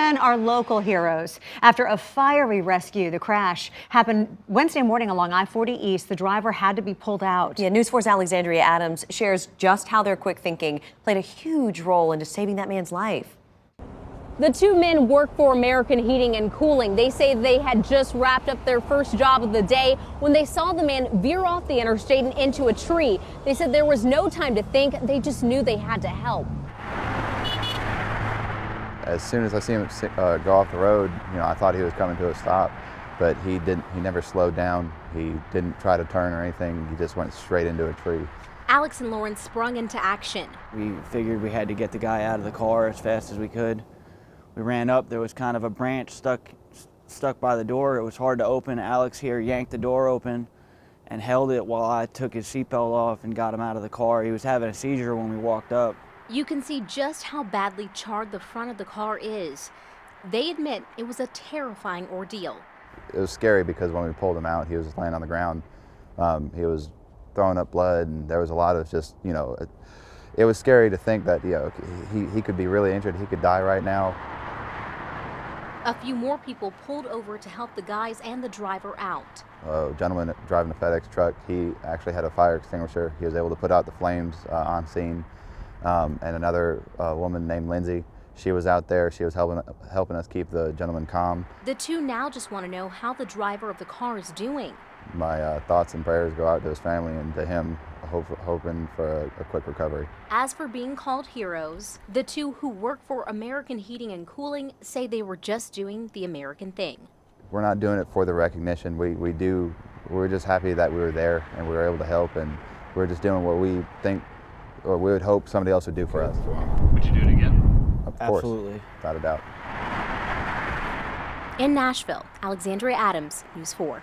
men are local heroes. After a fiery rescue, the crash happened Wednesday morning along I-40 East. The driver had to be pulled out. Yeah, News 4's Alexandria Adams shares just how their quick thinking played a huge role into saving that man's life. The two men work for American Heating and Cooling. They say they had just wrapped up their first job of the day when they saw the man veer off the interstate and into a tree. They said there was no time to think. They just knew they had to help. As soon as I see him go off the road, I thought he was coming to a stop, but he didn't. He never slowed down. He didn't try to turn or anything. He just went straight into a tree. Alex and Lauren sprung into action. We figured we had to get the guy out of the car as fast as we could. We ran up. There was kind of a branch stuck by the door. It was hard to open. Alex here yanked the door open and held it while I took his seatbelt off and got him out of the car. He was having a seizure when we walked up. You can see just how badly charred the front of the car is. They admit it was a terrifying ordeal. It was scary because when we pulled him out, he was laying on the ground. He was throwing up blood, and there was a lot of just, it was scary to think that, he could be really injured. He could die right now. A few more people pulled over to help the guys and the driver out. A gentleman driving a FedEx truck, he actually had a fire extinguisher. He was able to put out the flames on scene. And another woman named Lindsay, she was out there. She was helping us keep the gentleman calm. The two now just want to know how the driver of the car is doing. My thoughts and prayers go out to his family and to him, hoping for a quick recovery. As for being called heroes, the two who work for American Heating and Cooling say they were just doing the American thing. We're not doing it for the recognition. We're just happy that we were there and we were able to help, and we're just doing what we think or we would hope somebody else would do for us. Would you do it again? Of course. Absolutely. Without a doubt. In Nashville, Alexandria Adams, News 4.